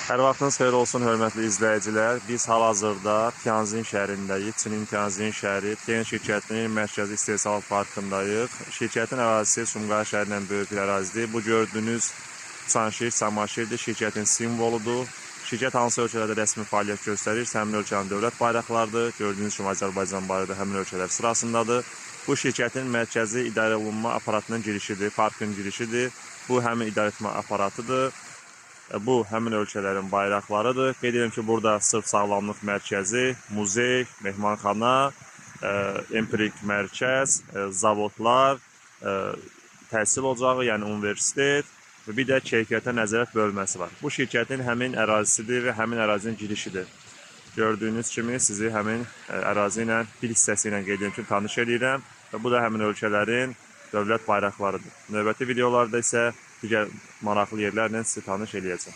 Hər vaxtınız xeyir olsun, hörmətli izləyicilər. Biz hal-hazırda Tianjin şəhərindəyik. Çinin Tianjin şəhəri, TN şirkətinin mərkəzi istehsal parkındayıq. Şirkətin ərazisi Sumqayıt şəhərindən böyük bir ərazidir. Bu gördüyünüz Çanşir, Samaşirdir, şirkətin simvoludur. Şirkət hansı ölkələrdə rəsmi fəaliyyət göstərirsə, həmin ölkənin dövlət bayraqlarıdır. Gördüyünüz kimi Azərbaycan bayrağı da həmin ölkələr sırasındadır. Bu şirkətin mərkəzi idarə olunma aparatının girişidir, parkın girişidir. Bu həmin idarəetmə aparatıdır. Bu həmin ölkələrin bayraqlarıdır. Qeyd edirəm ki, burada sırf sağlamlıq mərkəzi, muzey, mehmanxana, empirik mərkəz, zavodlar, təhsil ocağı, yəni universitet və bir də keyfiyyətə nəzarət bölməsi var. Bu şirkətin həmin ərazisidir və həmin ərazinin girişidir. Gördüyünüz kimi sizi həmin ərazi ilə bir hissəsi ilə qeyd edirəm ki, tanış edirəm və bu da həmin ölkələrin dövlət bayraqlarıdır. Növbəti videolarda isə digər maraqlı yerlərlə sizi tanış eləyəcəm.